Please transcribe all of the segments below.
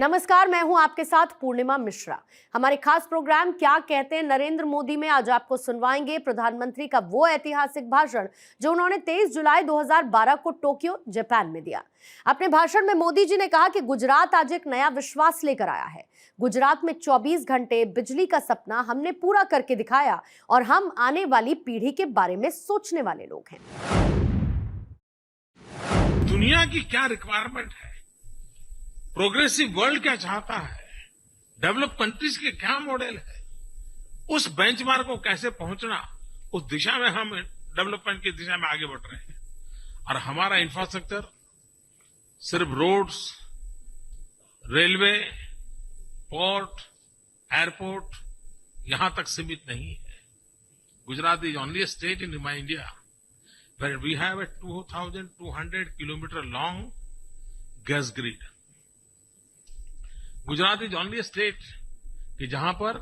नमस्कार, मैं हूं आपके साथ पूर्णिमा मिश्रा। हमारे खास प्रोग्राम क्या कहते हैं नरेंद्र मोदी में आज आपको सुनवाएंगे प्रधानमंत्री का वो ऐतिहासिक भाषण जो उन्होंने 23 जुलाई 2012 को टोक्यो, जापान में दिया। अपने भाषण में मोदी जी ने कहा कि गुजरात आज एक नया विश्वास लेकर आया है। गुजरात में 24 घंटे बिजली का सपना हमने पूरा करके दिखाया और हम आने वाली पीढ़ी के बारे में सोचने वाले लोग हैं। दुनिया की क्या रिक्वायरमेंट है, प्रोग्रेसिव वर्ल्ड क्या चाहता है, डेवलप कंट्रीज के क्या मॉडल है, उस बेंचमार्क को कैसे पहुंचना, उस दिशा में हम डेवलपमेंट की दिशा में आगे बढ़ रहे हैं। और हमारा इंफ्रास्ट्रक्चर सिर्फ रोड्स, रेलवे, पोर्ट, एयरपोर्ट यहां तक सीमित नहीं है। Gujarat is only a state in my India where we have a 2,200 kilometer long gas grid. Gujarat is only state कि जहां पर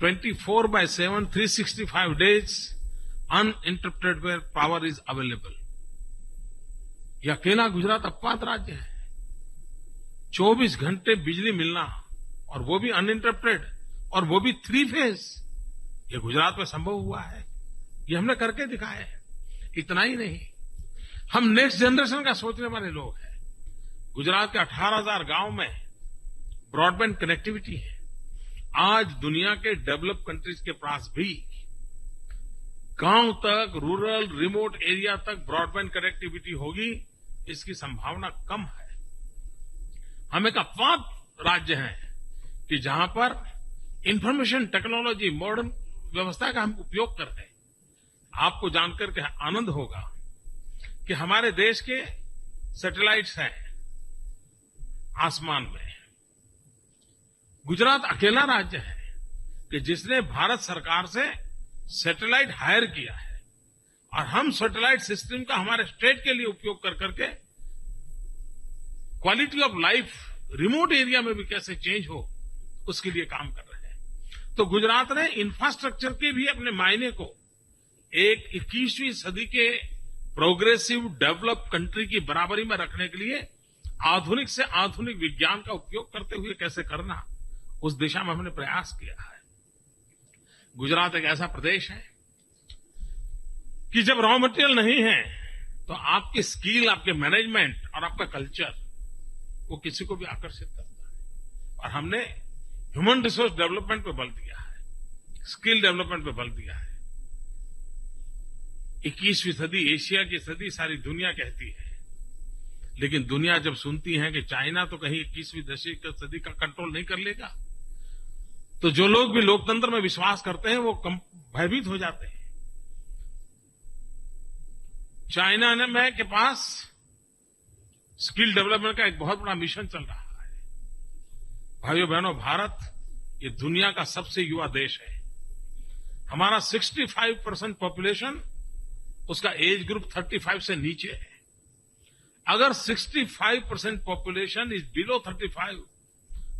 24/7 365 days uninterrupted power is available. यह अकेला गुजरात अपवाद राज्य है। 24 घंटे बिजली मिलना और वो भी अनइंटरप्टेड और वो भी 3 फेज, ये गुजरात में संभव हुआ है। ये हमने करके दिखाया है। इतना ही नहीं, हम नेक्स्ट जनरेशन का सोचने वाले लोग हैं। गुजरात के 18,000 गांव में ब्रॉडबैंड कनेक्टिविटी है। आज दुनिया के डेवलप कंट्रीज के पास भी गांव तक, रूरल, रिमोट एरिया तक ब्रॉडबैंड कनेक्टिविटी होगी, इसकी संभावना कम है। हम एक अपवाद राज्य हैं कि जहां पर इंफॉर्मेशन टेक्नोलॉजी, मॉडर्न व्यवस्था का हम उपयोग कर रहे हैं। आपको जानकर के आनंद होगा कि हमारे देश के सैटेलाइट्स हैं आसमान में। गुजरात अकेला राज्य है कि जिसने भारत सरकार से सैटेलाइट हायर किया है और हम सैटेलाइट सिस्टम का हमारे स्टेट के लिए उपयोग कर करके quality of life remote area में भी कैसे चेंज हो, उसके लिए काम कर रहे हैं। तो गुजरात ने इंफ्रास्ट्रक्चर के भी अपने मायने को एक 21वीं सदी के प्रोग्रेसिव डेवलप कंट्री की बराबरी में रखने के लिए आधुनिक से आधुनिक विज्ञान का उपयोग करते हुए कैसे करना, उस दिशा में हमने प्रयास किया है। गुजरात एक ऐसा प्रदेश है कि जब रॉ मटेरियल नहीं है तो आपकी स्किल, आपके मैनेजमेंट और आपका कल्चर वो किसी को भी आकर्षित करता है। और हमने ह्यूमन रिसोर्स डेवलपमेंट पे बल दिया है, स्किल डेवलपमेंट पे बल दिया है। 21वीं सदी, एशिया की सदी सारी दुनिया कहती है, लेकिन दुनिया जब सुनती है कि चाइना तो कहीं 21वीं सदी का कंट्रोल नहीं कर लेगा, तो जो लोग भी लोकतंत्र में विश्वास करते हैं वो भयभीत हो जाते हैं। चाइना के पास स्किल डेवलपमेंट का एक बहुत बड़ा मिशन चल रहा है। भाइयों बहनों, भारत ये दुनिया का सबसे युवा देश है। हमारा 65% पॉपुलेशन, उसका एज ग्रुप 35 से नीचे है। अगर 65% पॉपुलेशन इज बिलो 35,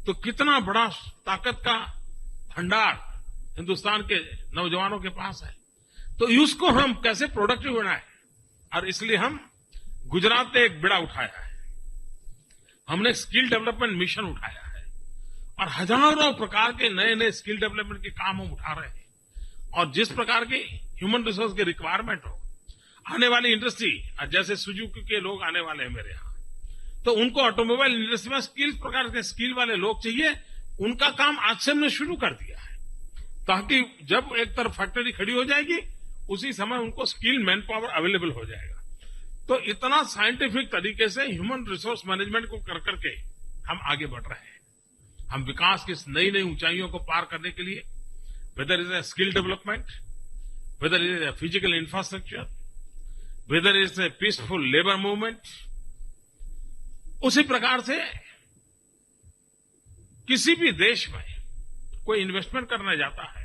तो कितना बड़ा ताकत का भंडार हिंदुस्तान के नौजवानों के पास है। तो उसको हम कैसे प्रोडक्टिव बनाएं, और इसलिए हम गुजरात ने एक बेड़ा उठाया है। हमने स्किल डेवलपमेंट मिशन उठाया है और हजारों प्रकार के नए नए स्किल डेवलपमेंट के काम हम उठा रहे हैं। और जिस प्रकार के ह्यूमन रिसोर्स की रिक्वायरमेंट हो, आने वाली इंडस्ट्री, जैसे सुजुकी के लोग आने वाले हैं मेरे यहां, तो उनको ऑटोमोबाइल इंडस्ट्री में स्किल प्रकार के स्किल वाले लोग चाहिए। उनका काम आज से हमने शुरू कर दिया है, ताकि जब एक तरफ फैक्ट्री खड़ी हो जाएगी, उसी समय उनको स्किल मैन पावर अवेलेबल हो जाएगा। तो इतना साइंटिफिक तरीके से ह्यूमन रिसोर्स मैनेजमेंट को कर करके हम आगे बढ़ रहे हैं। हम विकास की नई नई ऊंचाइयों को पार करने के लिए, whether is a skill development, whether is a physical infrastructure, whether is a peaceful labour movement, उसी प्रकार से किसी भी देश में कोई इन्वेस्टमेंट करने जाता है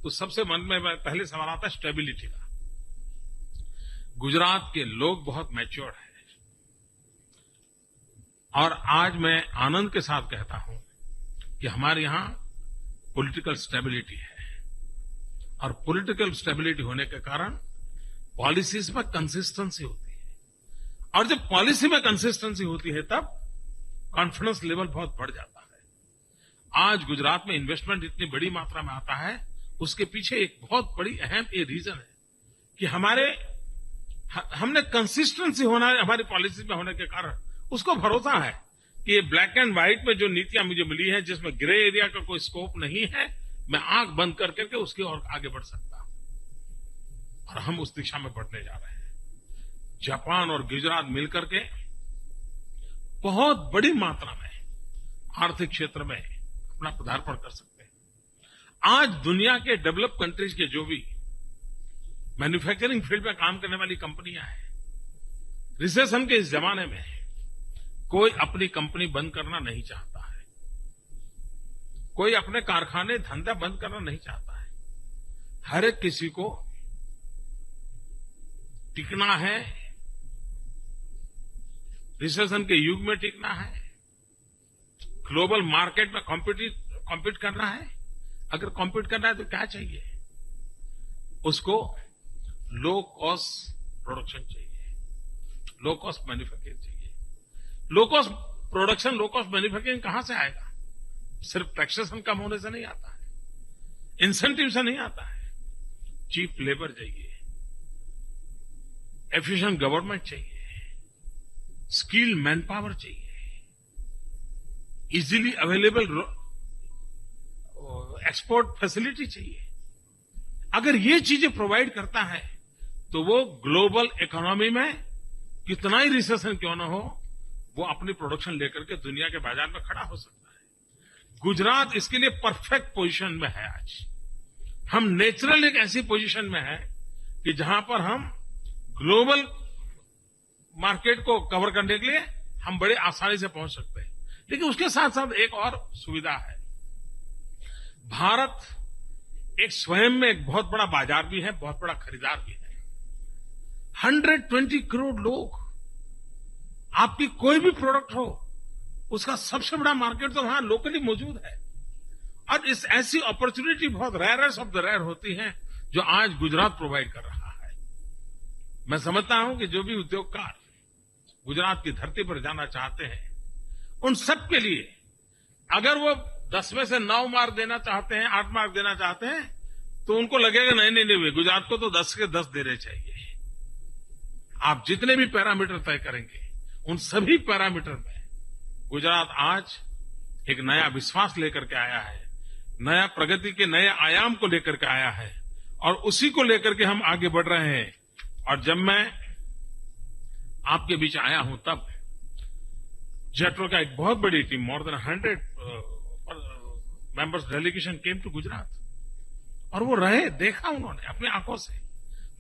तो सबसे मन में पहले सवाल आता है स्टेबिलिटी का। गुजरात के लोग बहुत मैच्योर हैं और आज मैं आनंद के साथ कहता हूं कि हमारे यहां पॉलिटिकल स्टेबिलिटी है और पॉलिटिकल स्टेबिलिटी होने के कारण पॉलिसीज में कंसिस्टेंसी होती है। और जब पॉलिसी में कंसिस्टेंसी होती है तब कॉन्फिडेंस लेवल बहुत बढ़ जाता है। आज गुजरात में इन्वेस्टमेंट इतनी बड़ी मात्रा में आता है, उसके पीछे एक बहुत बड़ी अहम ये रीजन है कि हमने कंसिस्टेंसी होना है हमारी पॉलिसी में होने के कारण उसको भरोसा है कि ये ब्लैक एंड व्हाइट में जो नीतियां मुझे मिली है, जिसमें ग्रे एरिया का कोई स्कोप नहीं है, मैं आंख बंद करके उसकी ओर आगे बढ़ सकता हूं और हम उस दिशा में बढ़ने जा रहे हैं। जापान और गुजरात मिलकर के बहुत बड़ी मात्रा में आर्थिक क्षेत्र में अपना पदार्पण कर सकते हैं। आज दुनिया के डेवलप कंट्रीज के जो भी मैन्युफैक्चरिंग फील्ड में काम करने वाली कंपनियां हैं, रिसेशन के इस जमाने में कोई अपनी कंपनी बंद करना नहीं चाहता है, कोई अपने कारखाने धंधा बंद करना नहीं चाहता है। हर एक किसी को टिकना है, रिसेशन के युग में टिकना है, ग्लोबल मार्केट में कॉम्पीट करना है। अगर कॉम्पीट करना है तो क्या चाहिए? उसको लो कॉस्ट प्रोडक्शन चाहिए, लो कॉस्ट मैन्युफैक्चरिंग चाहिए। Low cost production, low cost manufacturing कहां से आएगा? सिर्फ टैक्सेशन कम होने से नहीं आता है, इंसेंटिव से नहीं आता है। चीप लेबर चाहिए, एफिशिएंट गवर्नमेंट चाहिए, स्किल मैन पावर चाहिए, इजीली अवेलेबल एक्सपोर्ट फैसिलिटी चाहिए। अगर ये चीजें प्रोवाइड करता है तो वो ग्लोबल इकोनॉमी में कितना ही रिसेशन क्यों ना हो, वो अपनी प्रोडक्शन लेकर के दुनिया के बाजार में खड़ा हो सकता है। गुजरात इसके लिए परफेक्ट पोजीशन में है। आज हम नेचुरल एक ऐसी पोजीशन में है कि जहां पर हम ग्लोबल मार्केट को कवर करने के लिए हम बड़े आसानी से पहुंच सकते हैं। लेकिन उसके साथ साथ एक और सुविधा है। भारत एक स्वयं में एक बहुत बड़ा बाजार भी है, बहुत बड़ा खरीदार भी है। 120 करोड़ लोग, आपकी कोई भी प्रोडक्ट हो, उसका सबसे बड़ा मार्केट तो वहां लोकली मौजूद है। और इस ऐसी अपॉर्चुनिटी बहुत रेयरेस्ट ऑफ द रेयर होती है जो आज गुजरात प्रोवाइड कर रहा है। मैं समझता हूं कि जो भी उद्योगकार गुजरात की धरती पर जाना चाहते हैं, उन सब के लिए अगर वो 10 में से 9 मार्क देना चाहते हैं, 8 मार्क देना चाहते हैं, तो उनको लगेगा नहीं, गुजरात को तो 10 के 10 देने चाहिए। आप जितने भी पैरामीटर तय करेंगे, उन सभी पैरामीटर में गुजरात आज एक नया विश्वास लेकर के आया है, नया प्रगति के नए आयाम को लेकर के आया है और उसी को लेकर के हम आगे बढ़ रहे हैं। और जब मैं आपके बीच आया हूं तब जेट्रो का एक बहुत बड़ी team, more than 100 members delegation came to Gujarat, और वो रहे, देखा उन्होंने अपनी आंखों से।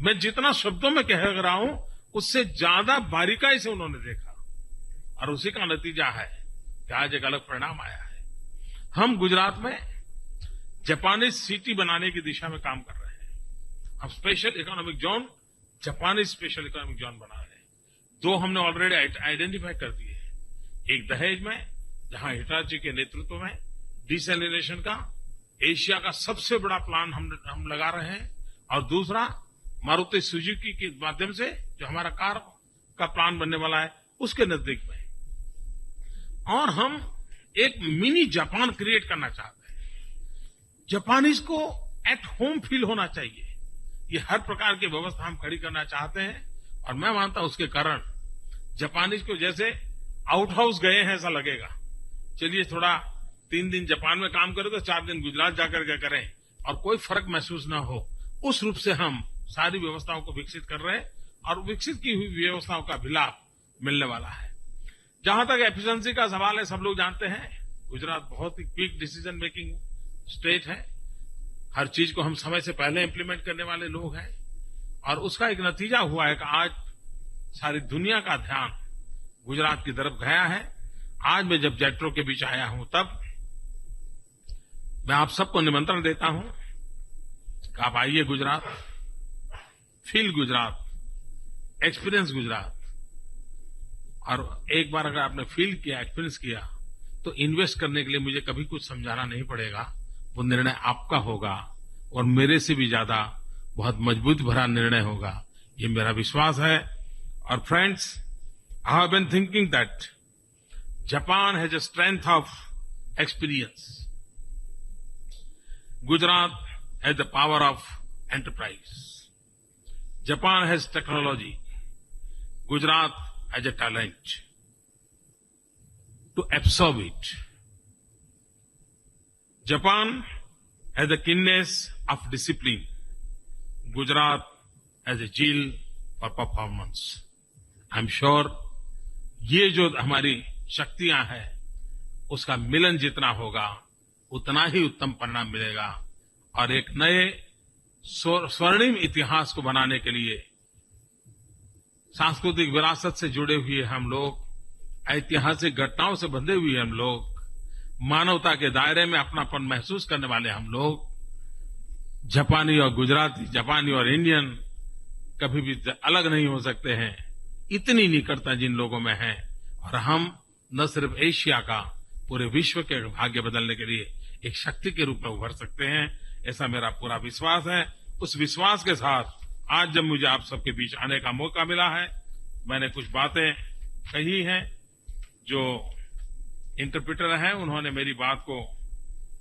मैं जितना शब्दों में कह रहा हूं उससे ज्यादा बारीकाई से उन्होंने देखा और उसी का नतीजा है कि आज एक अलग परिणाम आया है। हम गुजरात में जापानीज सिटी बनाने की दिशा में काम कर रहे हैं। हम special economic zone, Japanese special economic zone बना रहे हैं। 2 हमने ऑलरेडी आइडेंटिफाई कर दिए हैं। एक दहेज में, जहां हिटाची के नेतृत्व में डिसैलिनेशन का एशिया का सबसे बड़ा प्लान हम लगा रहे हैं, और दूसरा मारुति सुजुकी के माध्यम से जो हमारा कार का प्लान बनने वाला है उसके नजदीक में। और हम एक मिनी जापान क्रिएट करना चाहते हैं। जापानीज को एट होम फील होना चाहिए। ये हर प्रकार की व्यवस्था हम खड़ी करना चाहते हैं और मैं मानता हूं उसके कारण जापानीज को जैसे आउट हाउस गए हैं ऐसा लगेगा। चलिए थोड़ा 3 दिन जापान में काम करें तो 4 दिन गुजरात जाकर के करें और कोई फर्क महसूस ना हो, उस रूप से हम सारी व्यवस्थाओं को विकसित कर रहे हैं और विकसित की हुई व्यवस्थाओं का भी लाभ मिलने वाला है। जहां तक एफिशिएंसी का सवाल है, सब लोग जानते हैं गुजरात बहुत ही क्विक डिसीजन मेकिंग स्टेट है। हर चीज को हम समय से पहले इंप्लीमेंट करने वाले लोग हैं और उसका एक नतीजा हुआ है कि आज सारी दुनिया का ध्यान गुजरात की तरफ गया है। आज मैं जब जेट्रो के बीच आया हूं तब मैं आप सबको निमंत्रण देता हूं कि आप आइए गुजरात, फील गुजरात, एक्सपीरियंस गुजरात। और एक बार अगर आपने फील किया, एक्सपीरियंस किया, तो इन्वेस्ट करने के लिए मुझे कभी कुछ समझाना नहीं पड़ेगा। वो निर्णय आपका होगा और मेरे से भी ज्यादा बहुत मजबूत भरा निर्णय होगा, ये मेरा विश्वास है। और friends, I have been thinking that Japan has a strength of experience. Gujarat has the power of enterprise. Japan has technology. Gujarat has a talent to absorb it. Japan has the keenness of discipline. Gujarat has a zeal for performance. I'm sure ये जो हमारी शक्तियां हैं उसका मिलन जितना होगा उतना ही उत्तम परिणाम मिलेगा और एक नए स्वर्णिम इतिहास को बनाने के लिए सांस्कृतिक विरासत से जुड़े हुए हम लोग, ऐतिहासिक घटनाओं से बंधे हुए हम लोग, मानवता के दायरे में अपनापन महसूस करने वाले हम लोग, जापानी और गुजराती, जापानी और इंडियन कभी भी अलग नहीं हो सकते हैं। इतनी निकटता जिन लोगों में है और हम न सिर्फ एशिया का पूरे विश्व के भाग्य बदलने के लिए एक शक्ति के रूप में उभर सकते हैं, ऐसा मेरा पूरा विश्वास है। उस विश्वास के साथ आज जब मुझे आप सबके बीच आने का मौका मिला है, मैंने कुछ बातें कही हैं। जो इंटरप्रेटर हैं उन्होंने मेरी बात को,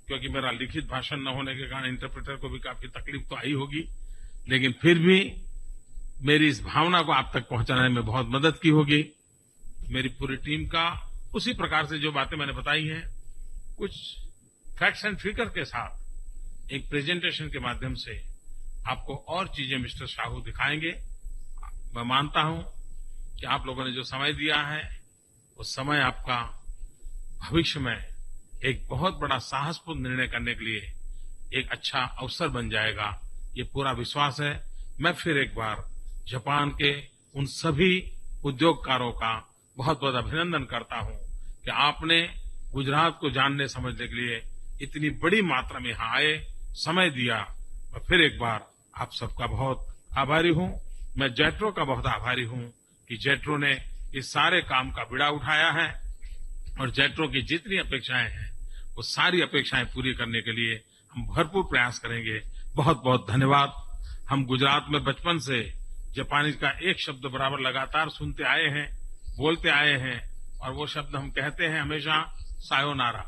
क्योंकि मेरा लिखित भाषण न होने के कारण इंटरप्रेटर को भी काफी तकलीफ तो आई होगी, लेकिन फिर भी मेरी इस भावना को आप तक पहुंचाने में बहुत मदद की होगी। मेरी पूरी टीम का उसी प्रकार से जो बातें मैंने बताई हैं, कुछ फैक्ट्स एंड फिगर के साथ एक प्रेजेंटेशन के माध्यम से आपको और चीजें मिस्टर साहू दिखाएंगे। मैं मानता हूं कि आप लोगों ने जो समय दिया है उस समय आपका भविष्य में एक बहुत बड़ा साहसपूर्ण निर्णय करने के लिए एक अच्छा अवसर बन जाएगा, ये पूरा विश्वास है। मैं फिर एक बार जापान के उन सभी उद्योगकारों का बहुत बहुत अभिनंदन करता हूं कि आपने गुजरात को जानने समझने के लिए इतनी बड़ी मात्रा में यहां आए, समय दिया। मैं फिर एक बार आप सबका बहुत आभारी हूं। मैं जेट्रो का बहुत आभारी हूं कि जेट्रो ने इस सारे काम का बीड़ा उठाया है और जेट्रो की जितनी अपेक्षाएं हैं वो सारी अपेक्षाएं पूरी करने के लिए हम भरपूर प्रयास करेंगे। बहुत बहुत धन्यवाद। हम गुजरात में बचपन से जापानी का एक शब्द बराबर लगातार सुनते आए हैं, बोलते आए हैं और वो शब्द हम कहते हैं हमेशा सायोनारा।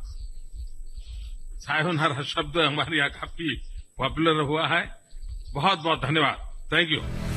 सायोनारा शब्द हमारे यहाँ काफी पॉपुलर हुआ है। बहुत बहुत धन्यवाद। Thank you.